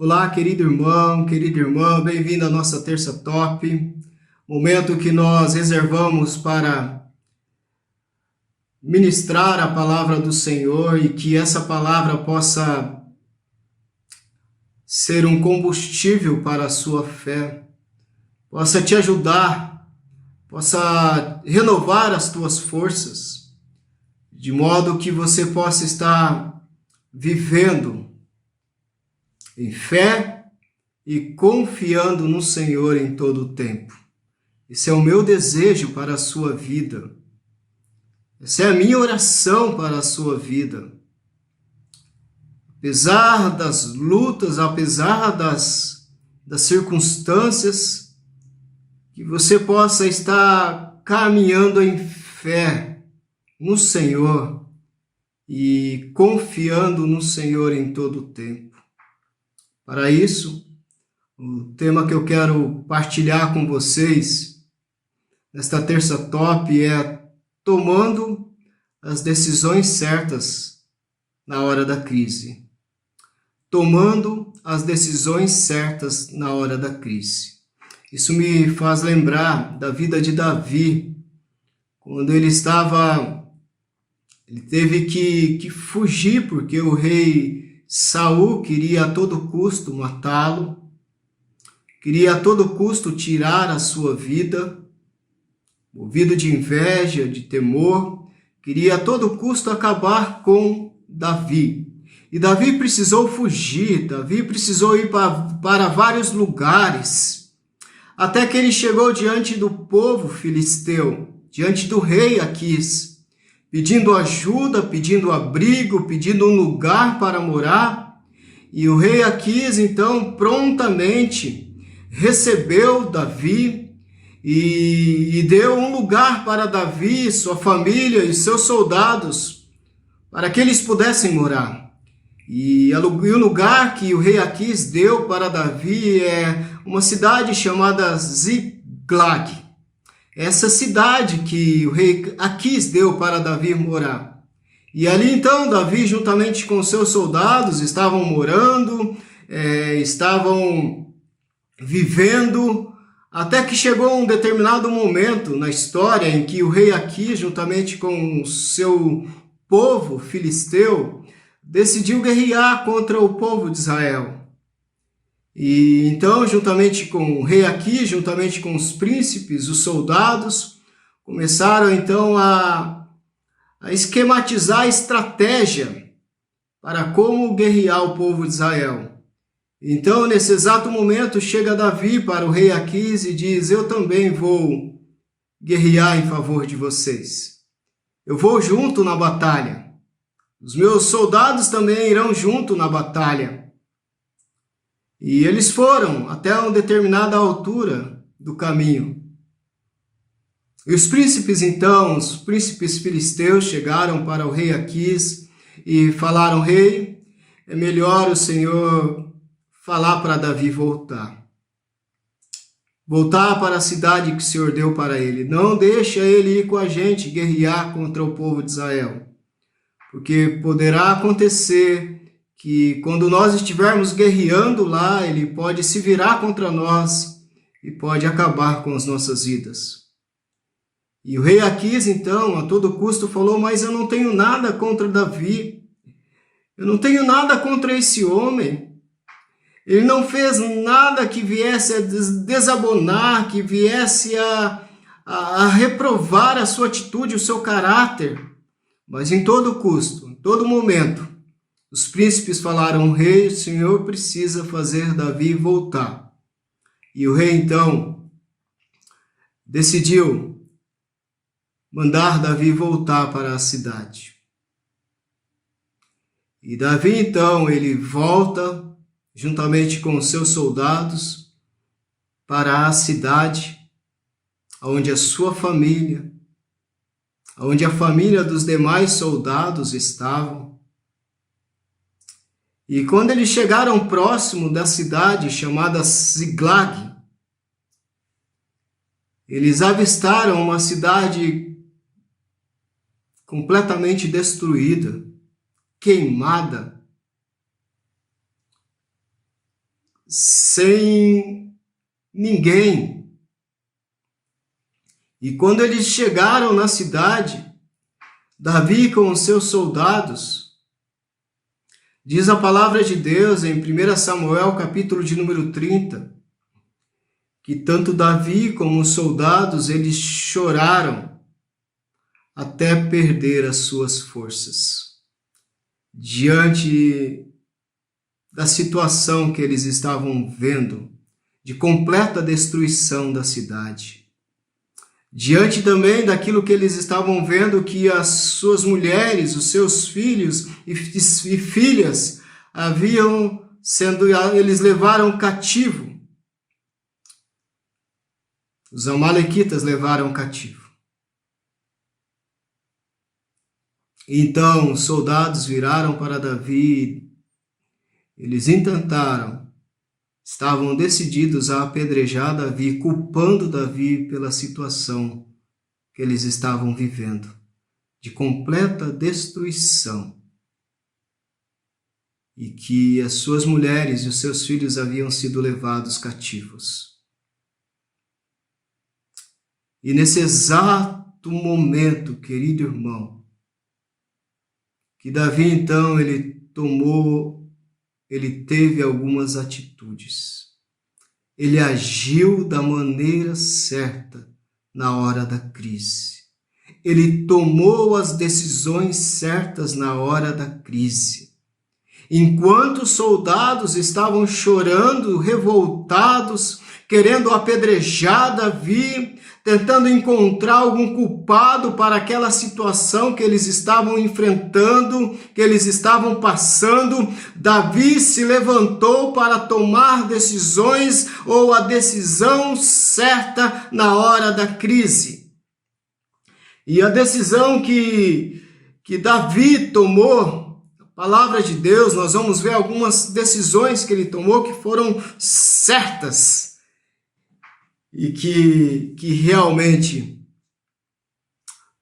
Olá, querido irmão, querida irmã, bem-vindo à nossa Terça Top, momento que nós reservamos para ministrar a palavra do Senhor e que essa palavra possa ser um combustível para a sua fé, possa te ajudar, possa renovar as tuas forças, de modo que você possa estar vivendo em fé e confiando no Senhor em todo o tempo. Esse é o meu desejo para a sua vida. Essa é a minha oração para a sua vida. Apesar das lutas, apesar das circunstâncias, que você possa estar caminhando em fé no Senhor e confiando no Senhor em todo o tempo. Para isso, o tema que eu quero partilhar com vocês nesta Terça Top é tomando as decisões certas na hora da crise. Tomando as decisões certas na hora da crise. Isso me faz lembrar da vida de Davi, quando ele teve que fugir porque o rei Saul queria a todo custo matá-lo, queria a todo custo tirar a sua vida, movido de inveja, de temor, queria a todo custo acabar com Davi. E Davi precisou fugir, Davi precisou ir para vários lugares, até que ele chegou diante do povo filisteu, diante do rei Aquis, pedindo ajuda, pedindo abrigo, pedindo um lugar para morar. E o rei Aquis, então, prontamente recebeu Davi e deu um lugar para Davi, sua família e seus soldados, para que eles pudessem morar. E o lugar que o rei Aquis deu para Davi é uma cidade chamada Ziklag. Essa cidade que o rei Aquis deu para Davi morar. E ali então Davi, juntamente com seus soldados, estavam morando, estavam vivendo, até que chegou um determinado momento na história em que o rei Aquis, juntamente com o seu povo filisteu, decidiu guerrear contra o povo de Israel. E então, juntamente com o rei Aquis, juntamente com os príncipes, os soldados, começaram então a esquematizar a estratégia para como guerrear o povo de Israel. Então, nesse exato momento, chega Davi para o rei Aquis e diz: eu também vou guerrear em favor de vocês. Eu vou junto na batalha. Os meus soldados também irão junto na batalha. E eles foram até uma determinada altura do caminho. E os príncipes, então, os príncipes filisteus chegaram para o rei Aquis e falaram: rei, é melhor o Senhor falar para Davi voltar. Voltar para a cidade que o Senhor deu para ele. Não deixa ele ir com a gente guerrear contra o povo de Israel. Porque poderá acontecer que quando nós estivermos guerreando lá, ele pode se virar contra nós e pode acabar com as nossas vidas. E o rei Aquis, então, a todo custo falou: mas eu não tenho nada contra Davi, eu não tenho nada contra esse homem, ele não fez nada que viesse a desabonar, que viesse a reprovar a sua atitude, o seu caráter, mas em todo custo, em todo momento, os príncipes falaram: rei, o Senhor precisa fazer Davi voltar. E o rei, então, decidiu mandar Davi voltar para a cidade. E Davi, então, ele volta, juntamente com os seus soldados, para a cidade, onde a sua família, onde a família dos demais soldados estavam. E quando eles chegaram próximo da cidade chamada Ziklag, eles avistaram uma cidade completamente destruída, queimada. sem ninguém. E quando eles chegaram na cidade, Davi com os seus soldados, diz a palavra de Deus em 1 Samuel, capítulo de número 30, que tanto Davi como os soldados, eles choraram até perder as suas forças, diante da situação que eles estavam vendo, de completa destruição da cidade. Diante também daquilo que eles estavam vendo, que as suas mulheres, os seus filhos e filhas haviam sendo, eles levaram cativo. Os amalequitas levaram cativo. Então os soldados viraram para Davi, eles intentaram, estavam decididos a apedrejar Davi, culpando Davi pela situação que eles estavam vivendo, de completa destruição, e que as suas mulheres e os seus filhos haviam sido levados cativos. E nesse exato momento, querido irmão, que Davi então ele teve algumas atitudes. Ele agiu da maneira certa na hora da crise. Ele tomou as decisões certas na hora da crise. Enquanto os soldados estavam chorando, revoltados, querendo apedrejar Davi, tentando encontrar algum culpado para aquela situação que eles estavam enfrentando, que eles estavam passando, Davi se levantou para tomar decisões, ou a decisão certa na hora da crise. E a decisão que Davi tomou, a palavra de Deus, nós vamos ver algumas decisões que ele tomou que foram certas, e que realmente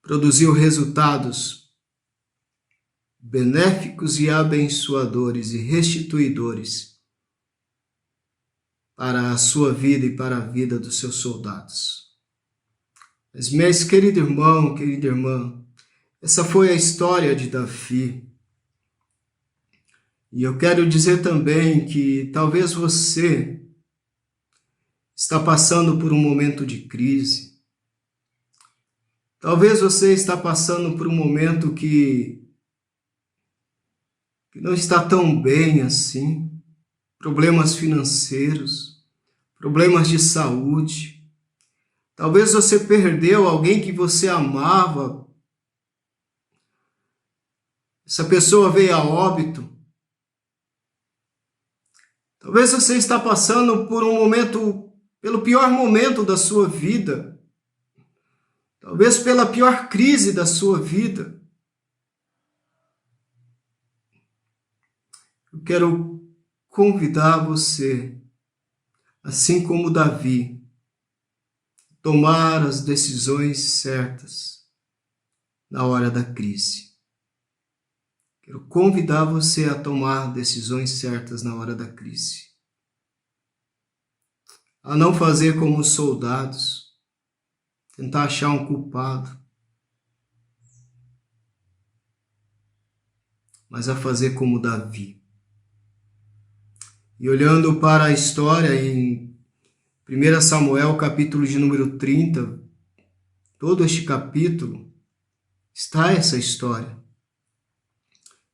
produziu resultados benéficos e abençoadores e restituidores para a sua vida e para a vida dos seus soldados. Mas, meus querido irmão, querida irmã, essa foi a história de Davi. E eu quero dizer também que talvez você está passando por um momento de crise. Talvez você está passando por um momento que não está tão bem assim. Problemas financeiros, problemas de saúde. Talvez você perdeu alguém que você amava. Essa pessoa veio a óbito. Talvez você está passando por um momento, pelo pior momento da sua vida, talvez pela pior crise da sua vida. Eu quero convidar você, assim como Davi, a tomar as decisões certas na hora da crise. Quero convidar você a tomar decisões certas na hora da crise. A não fazer como os soldados, tentar achar um culpado, mas a fazer como Davi. E olhando para a história em 1 Samuel, capítulo de número 30, todo este capítulo, está essa história.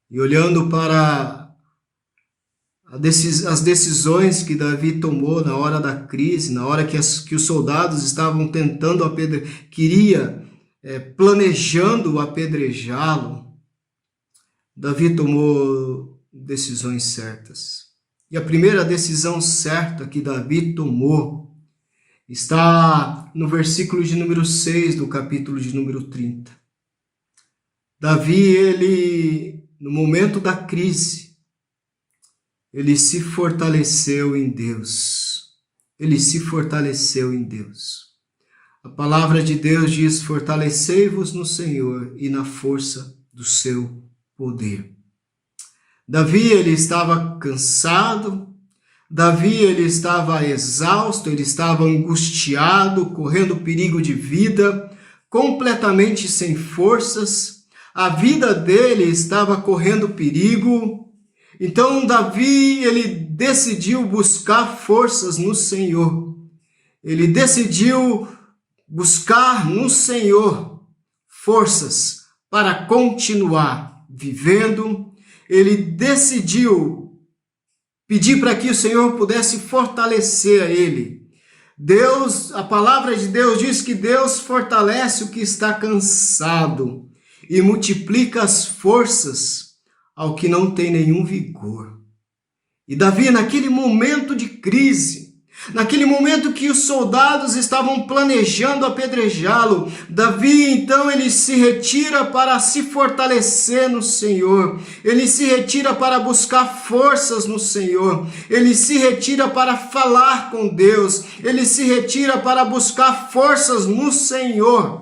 E olhando para as decisões que Davi tomou na hora da crise, na hora que os soldados estavam tentando planejando apedrejá-lo, Davi tomou decisões certas. E a primeira decisão certa que Davi tomou está no versículo de número 6 do capítulo de número 30. Davi, ele, no momento da crise, ele se fortaleceu em Deus. Ele se fortaleceu em Deus. A palavra de Deus diz: fortalecei-vos no Senhor e na força do seu poder. Davi, ele estava cansado. Davi, ele estava exausto, ele estava angustiado, correndo perigo de vida, completamente sem forças. A vida dele estava correndo perigo. Então Davi, ele decidiu buscar forças no Senhor. Ele decidiu buscar no Senhor forças para continuar vivendo. Ele decidiu pedir para que o Senhor pudesse fortalecer a ele. A palavra de Deus diz que Deus fortalece o que está cansado e multiplica as forças ao que não tem nenhum vigor. E Davi, naquele momento de crise, naquele momento que os soldados estavam planejando apedrejá-lo, Davi, então, ele se retira para se fortalecer no Senhor. Ele se retira para buscar forças no Senhor. Ele se retira para falar com Deus. Ele se retira para buscar forças no Senhor.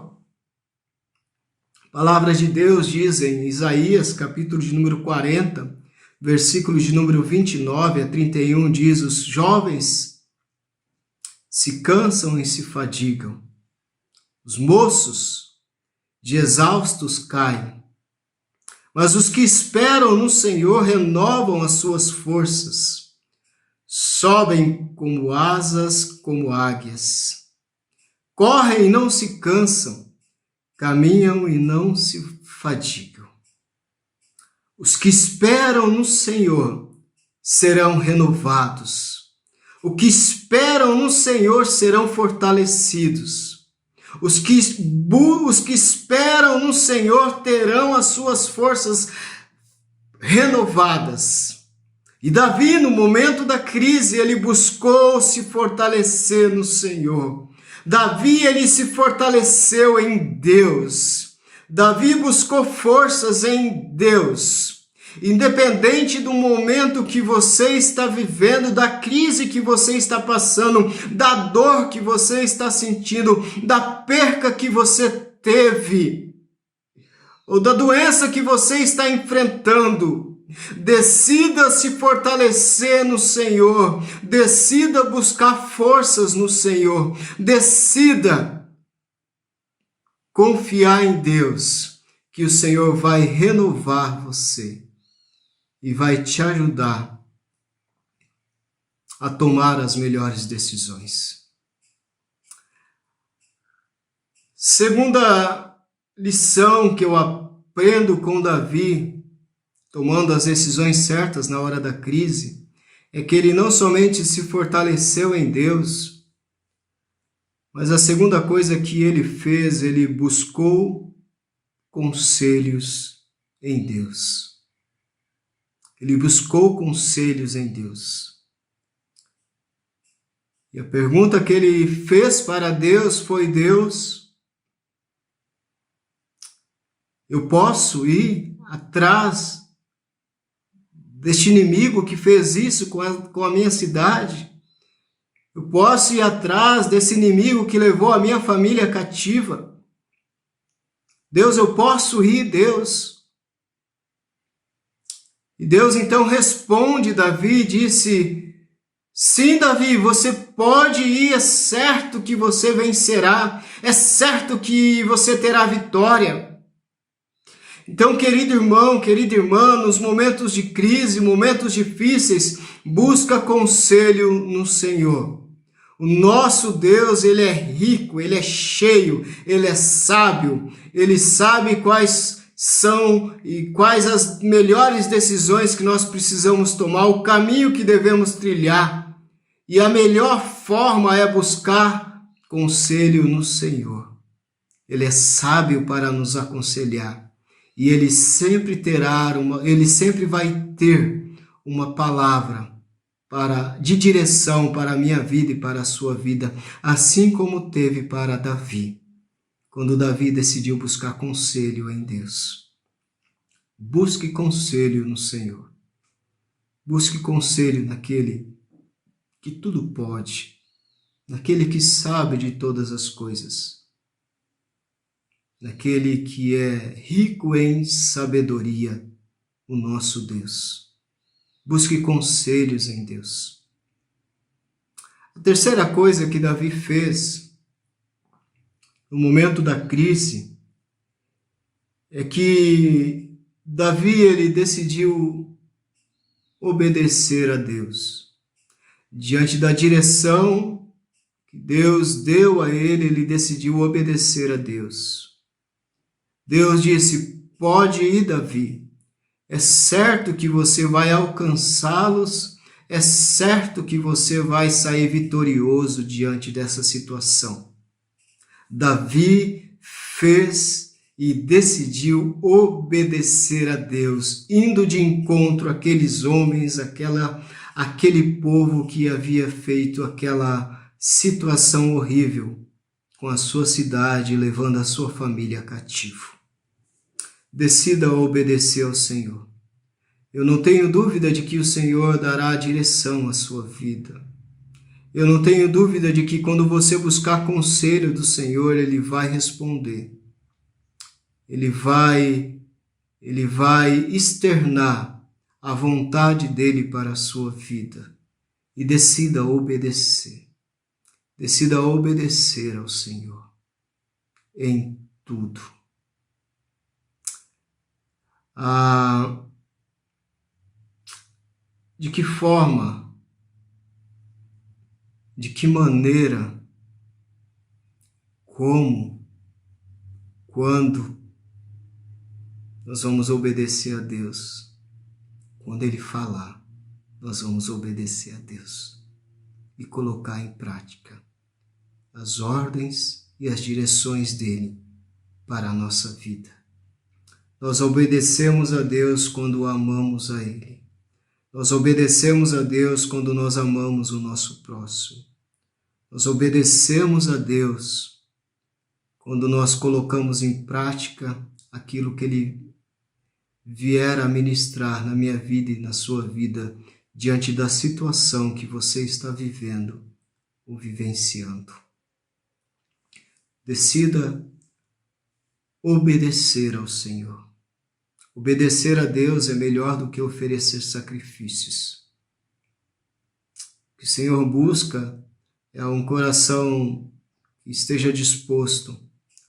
Palavras de Deus dizem em Isaías, capítulo de número 40, versículos de número 29 a 31, diz: os jovens se cansam e se fadigam. Os moços de exaustos caem. Mas os que esperam no Senhor renovam as suas forças. Sobem como asas, como águias. Correm e não se cansam. Caminham e não se fadigam. Os que esperam no Senhor serão renovados. Os que esperam no Senhor serão fortalecidos. Os que esperam no Senhor terão as suas forças renovadas. E Davi, no momento da crise, ele buscou se fortalecer no Senhor. Davi, ele se fortaleceu em Deus. Davi buscou forças em Deus. Independente do momento que você está vivendo, da crise que você está passando, da dor que você está sentindo, da perca que você teve, ou da doença que você está enfrentando, decida se fortalecer no Senhor, decida buscar forças no Senhor, decida confiar em Deus, que o Senhor vai renovar você e vai te ajudar a tomar as melhores decisões. Segunda lição que eu aprendo com Davi, tomando as decisões certas na hora da crise, é que ele não somente se fortaleceu em Deus, mas a segunda coisa que ele fez, ele buscou conselhos em Deus. Ele buscou conselhos em Deus. E a pergunta que ele fez para Deus foi: Deus, eu posso ir atrás deste inimigo que fez isso com a minha cidade? Eu posso ir atrás desse inimigo que levou a minha família cativa? Deus, eu posso ir, Deus? E Deus então responde Davi e disse: sim, Davi, você pode ir, é certo que você vencerá, é certo que você terá vitória. Então, querido irmão, querida irmã, nos momentos de crise, momentos difíceis, busca conselho no Senhor. O nosso Deus, ele é rico, ele é cheio, ele é sábio, ele sabe quais são e quais as melhores decisões que nós precisamos tomar, o caminho que devemos trilhar. E a melhor forma é buscar conselho no Senhor. Ele é sábio para nos aconselhar. E ele sempre vai ter uma palavra de direção para a minha vida e para a sua vida, assim como teve para Davi, quando Davi decidiu buscar conselho em Deus. Busque conselho no Senhor. Busque conselho naquele que tudo pode, naquele que sabe de todas as coisas, naquele que é rico em sabedoria, o nosso Deus. Busque conselhos em Deus. A terceira coisa que Davi fez no momento da crise é que Davi ele decidiu obedecer a Deus. Diante da direção que Deus deu a ele, ele decidiu obedecer a Deus. Deus disse: pode ir, Davi. É certo que você vai alcançá-los, é certo que você vai sair vitorioso diante dessa situação. Davi fez e decidiu obedecer a Deus, indo de encontro àqueles homens, aquele povo que havia feito aquela situação horrível com a sua cidade, levando a sua família cativo. Decida obedecer ao Senhor. Eu não tenho dúvida de que o Senhor dará direção à sua vida. Eu não tenho dúvida de que quando você buscar conselho do Senhor, Ele vai responder. Ele vai externar a vontade dEle para a sua vida. E decida obedecer. Decida obedecer ao Senhor em tudo. De que forma, de que maneira, como, quando nós vamos obedecer a Deus? Quando Ele falar, nós vamos obedecer a Deus e colocar em prática as ordens e as direções dEle para a nossa vida. Nós obedecemos a Deus quando amamos a Ele. Nós obedecemos a Deus quando nós amamos o nosso próximo. Nós obedecemos a Deus quando nós colocamos em prática aquilo que Ele vier a ministrar na minha vida e na sua vida, diante da situação que você está vivendo ou vivenciando. Decida obedecer ao Senhor. Obedecer a Deus é melhor do que oferecer sacrifícios. O que o Senhor busca é um coração que esteja disposto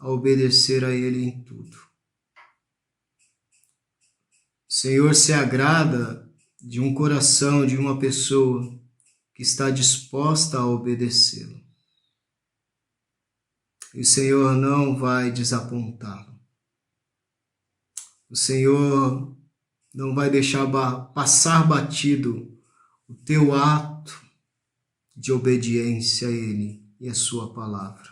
a obedecer a Ele em tudo. O Senhor se agrada de um coração, de uma pessoa que está disposta a obedecê-lo. E o Senhor não vai desapontá-lo. O Senhor não vai deixar passar batido o teu ato de obediência a Ele e a sua palavra.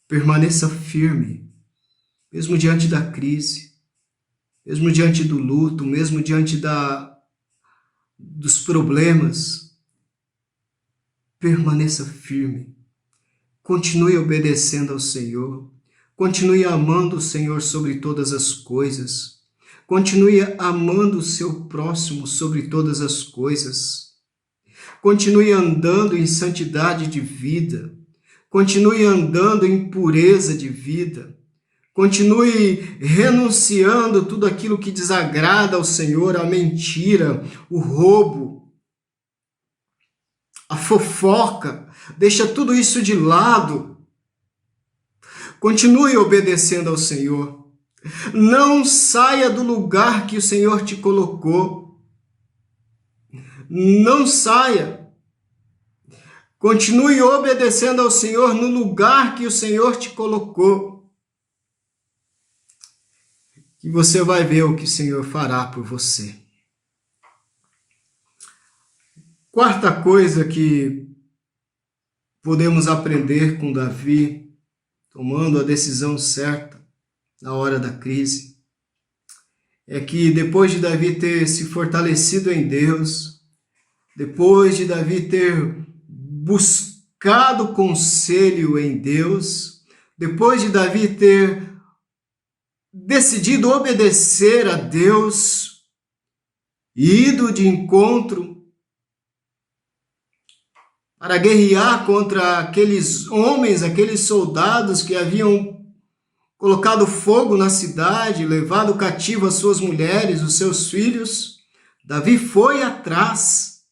Permaneça firme, mesmo diante da crise, mesmo diante do luto, mesmo diante dos problemas. Permaneça firme. Continue obedecendo ao Senhor. Continue amando o Senhor sobre todas as coisas. Continue amando o seu próximo sobre todas as coisas. Continue andando em santidade de vida. Continue andando em pureza de vida. Continue renunciando tudo aquilo que desagrada ao Senhor, a mentira, o roubo, a fofoca. Deixa tudo isso de lado. Continue obedecendo ao Senhor. Não saia do lugar que o Senhor te colocou. Não saia. Continue obedecendo ao Senhor no lugar que o Senhor te colocou. E você vai ver o que o Senhor fará por você. Quarta coisa que podemos aprender com Davi, tomando a decisão certa na hora da crise, é que depois de Davi ter se fortalecido em Deus, depois de Davi ter buscado conselho em Deus, depois de Davi ter decidido obedecer a Deus, ido de encontro para guerrear contra aqueles homens, aqueles soldados que haviam colocado fogo na cidade, levado cativo as suas mulheres, os seus filhos, Davi foi atrás.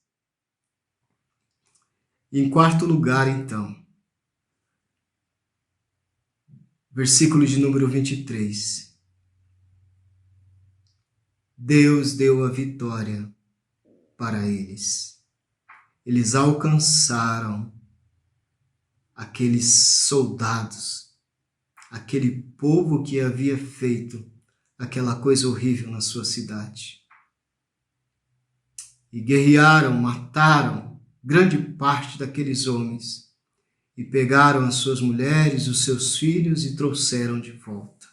Em quarto lugar, então, versículo de número 23. Deus deu a vitória para eles. Eles alcançaram aqueles soldados, aquele povo que havia feito aquela coisa horrível na sua cidade. E guerrearam, mataram grande parte daqueles homens e pegaram as suas mulheres, os seus filhos e trouxeram de volta.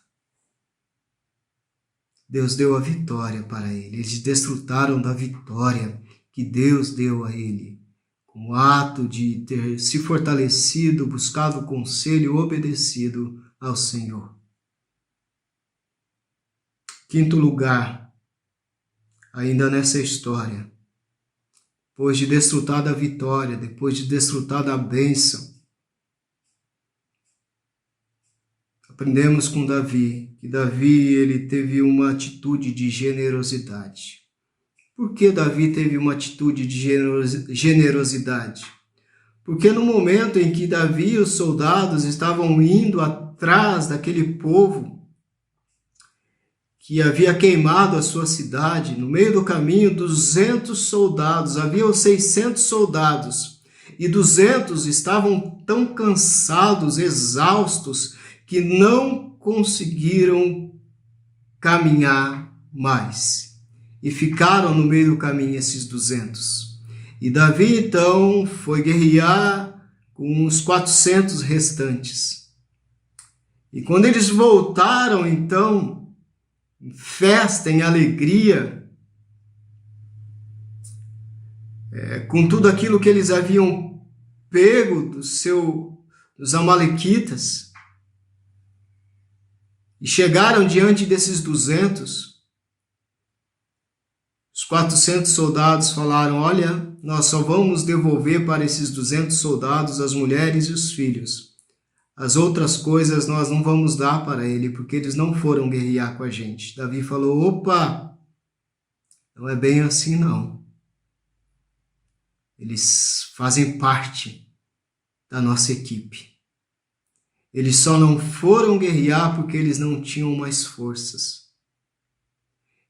Deus deu a vitória para ele. Eles desfrutaram da vitória que Deus deu a ele, como ato de ter se fortalecido, buscado o conselho e obedecido ao Senhor. Quinto lugar, ainda nessa história, depois de desfrutar da vitória, depois de desfrutar da bênção, aprendemos com Davi, que Davi ele teve uma atitude de generosidade. Por que Davi teve uma atitude de generosidade? Porque no momento em que Davi e os soldados estavam indo atrás daquele povo que havia queimado a sua cidade, no meio do caminho 200 soldados, haviam 600 soldados, e 200 estavam tão cansados, exaustos, que não conseguiram caminhar mais. E ficaram no meio do caminho esses 200. E Davi, então, foi guerrear com os 400 restantes. E quando eles voltaram, então, em festa, em alegria, com tudo aquilo que eles haviam pego dos amalequitas, e chegaram diante desses 200, os 400 soldados falaram: olha, nós só vamos devolver para esses 200 soldados as mulheres e os filhos. As outras coisas nós não vamos dar para ele, porque eles não foram guerrear com a gente. Davi falou: opa, não é bem assim não. Eles fazem parte da nossa equipe. Eles só não foram guerrear porque eles não tinham mais forças.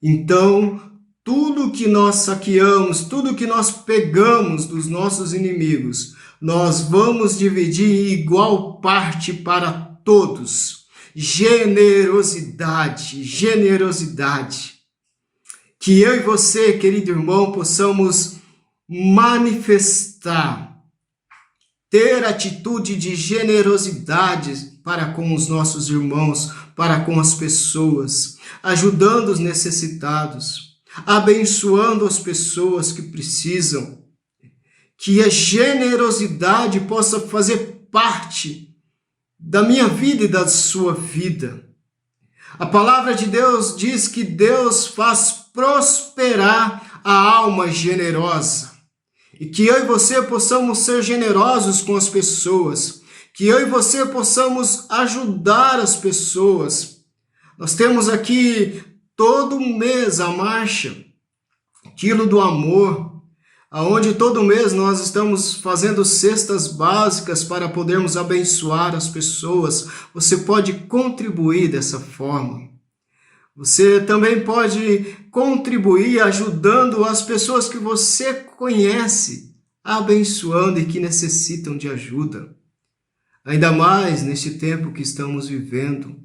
Então, tudo que nós saqueamos, tudo que nós pegamos dos nossos inimigos, nós vamos dividir em igual parte para todos. Generosidade, generosidade. Que eu e você, querido irmão, possamos manifestar, ter atitude de generosidade para com os nossos irmãos, para com as pessoas, ajudando os necessitados, abençoando as pessoas que precisam. Que a generosidade possa fazer parte da minha vida e da sua vida. A palavra de Deus diz que Deus faz prosperar a alma generosa. E que eu e você possamos ser generosos com as pessoas. Que eu e você possamos ajudar as pessoas. Nós temos aqui todo mês a marcha, Quilo do Amor, onde todo mês nós estamos fazendo cestas básicas para podermos abençoar as pessoas. Você pode contribuir dessa forma. Você também pode contribuir ajudando as pessoas que você conhece, abençoando e que necessitam de ajuda. Ainda mais neste tempo que estamos vivendo,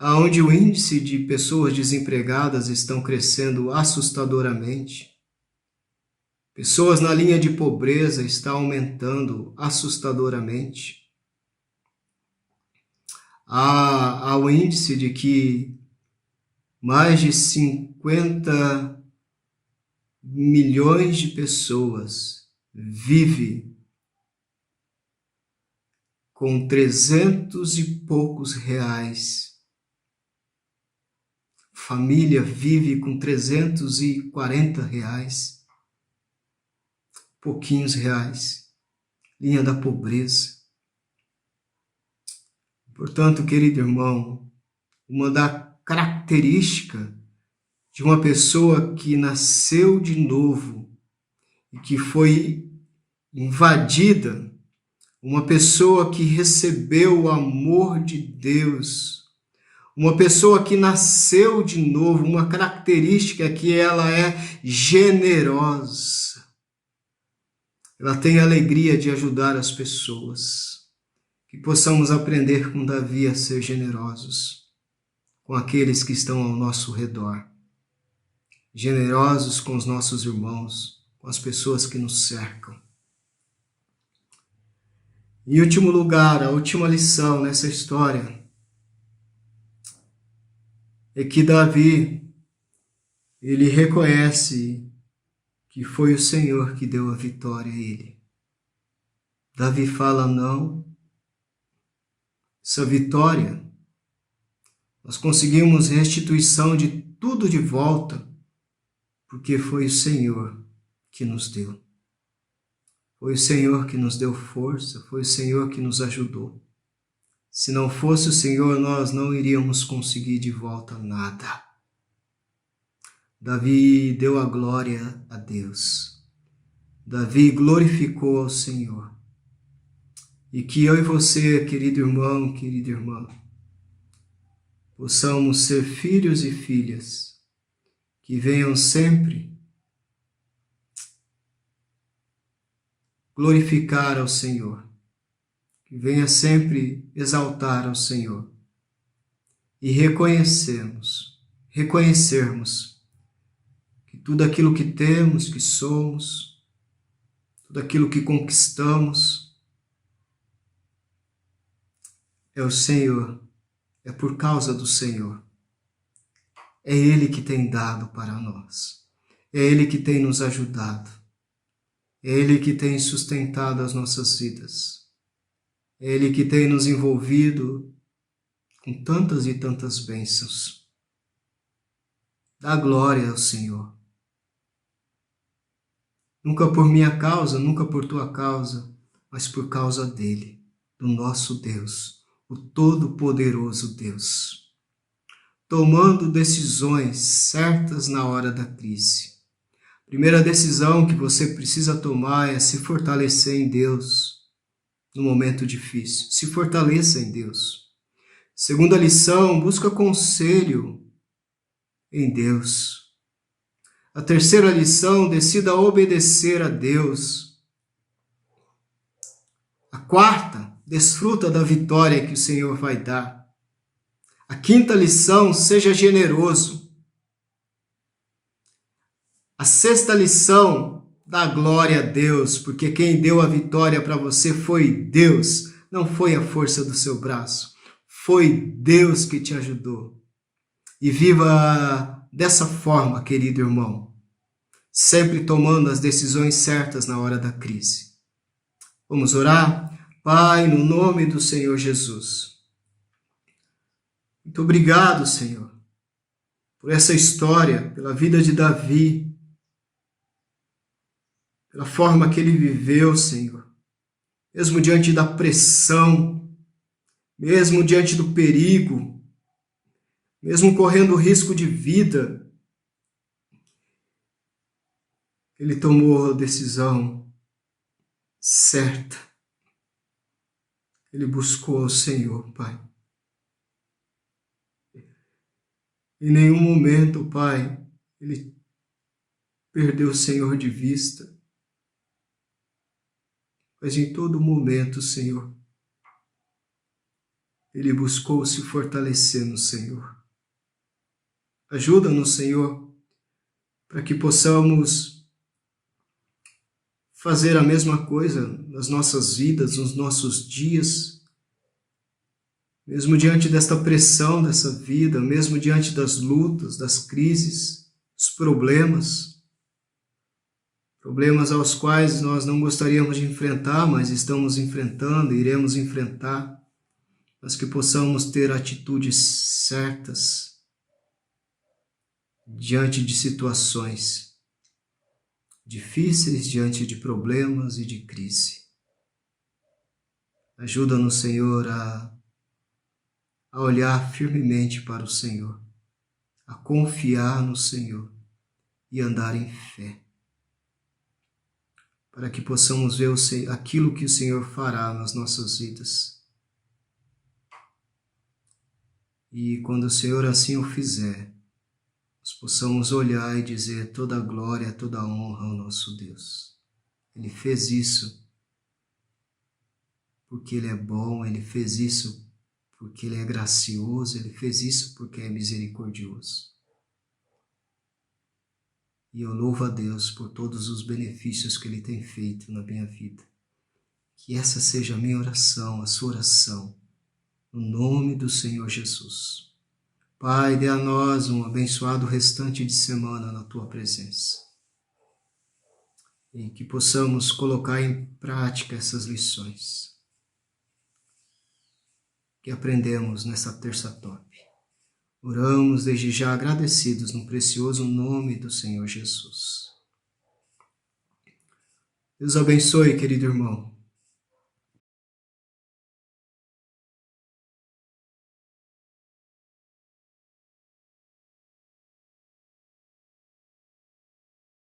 onde o índice de pessoas desempregadas estão crescendo assustadoramente. Pessoas na linha de pobreza estão aumentando assustadoramente. Há o índice de que mais de 50 milhões de pessoas vivem com 300 e poucos reais. Família vive com 340 reais. Pouquinhos reais. Linha da pobreza. Portanto, querido irmão, uma da característica de uma pessoa que nasceu de novo e que foi invadida, uma pessoa que recebeu o amor de Deus, uma pessoa que nasceu de novo, uma característica é que ela é generosa. Ela tem a alegria de ajudar as pessoas. Que possamos aprender com Davi a ser generosos com aqueles que estão ao nosso redor. Generosos com os nossos irmãos, com as pessoas que nos cercam. Em último lugar, a última lição nessa história é que Davi, ele reconhece que foi o Senhor que deu a vitória a ele. Davi fala, não, essa vitória, nós conseguimos restituição de tudo de volta, porque foi o Senhor que nos deu. Foi o Senhor que nos deu força, foi o Senhor que nos ajudou. Se não fosse o Senhor, nós não iríamos conseguir de volta nada. Davi deu a glória a Deus. Davi glorificou ao Senhor. E que eu e você, querido irmão, querida irmã, possamos ser filhos e filhas que venham sempre glorificar ao Senhor, que venha sempre exaltar ao Senhor e reconhecermos que tudo aquilo que temos, que somos, tudo aquilo que conquistamos é o Senhor, é por causa do Senhor. É Ele que tem dado para nós, é Ele que tem nos ajudado. É Ele que tem sustentado as nossas vidas. É Ele que tem nos envolvido com tantas e tantas bênçãos. Dá glória ao Senhor. Nunca por minha causa, nunca por tua causa, mas por causa dEle, do nosso Deus, o Todo-Poderoso Deus. Tomando decisões certas na hora da crise. Primeira decisão que você precisa tomar é se fortalecer em Deus no momento difícil. Se fortaleça em Deus. Segunda lição, busca conselho em Deus. A terceira lição, decida obedecer a Deus. A quarta, desfruta da vitória que o Senhor vai dar. A quinta lição, seja generoso. A sexta lição, dá glória a Deus, porque quem deu a vitória para você foi Deus, não foi a força do seu braço. Foi Deus que te ajudou. E viva dessa forma, querido irmão, sempre tomando as decisões certas na hora da crise. Vamos orar? Pai, no nome do Senhor Jesus. Muito obrigado, Senhor, por essa história, pela vida de Davi, pela forma que ele viveu, Senhor, mesmo diante da pressão, mesmo diante do perigo, mesmo correndo risco de vida, ele tomou a decisão certa. Ele buscou o Senhor, Pai. Em nenhum momento, Pai, ele perdeu o Senhor de vista. Mas em todo momento, Senhor, ele buscou se fortalecer no Senhor. Ajuda-nos, Senhor, para que possamos fazer a mesma coisa nas nossas vidas, nos nossos dias, mesmo diante desta pressão dessa vida, mesmo diante das lutas, das crises, dos problemas aos quais nós não gostaríamos de enfrentar, mas estamos enfrentando, iremos enfrentar, mas que possamos ter atitudes certas diante de situações difíceis, diante de problemas e de crise. Ajuda-nos, Senhor, a olhar firmemente para o Senhor, a confiar no Senhor e andar em fé. para que possamos ver aquilo que o Senhor fará nas nossas vidas. E quando o Senhor assim o fizer, nós possamos olhar e dizer toda a glória, toda a honra ao nosso Deus. Ele fez isso porque Ele é bom, Ele fez isso porque Ele é gracioso, Ele fez isso porque é misericordioso. E eu louvo a Deus por todos os benefícios que Ele tem feito na minha vida. Que essa seja a minha oração, a sua oração, no nome do Senhor Jesus. Pai, dê a nós um abençoado restante de semana na Tua presença. E que possamos colocar em prática essas lições que aprendemos nessa terça top. Oramos desde já agradecidos no precioso nome do Senhor Jesus. Deus abençoe, querido irmão.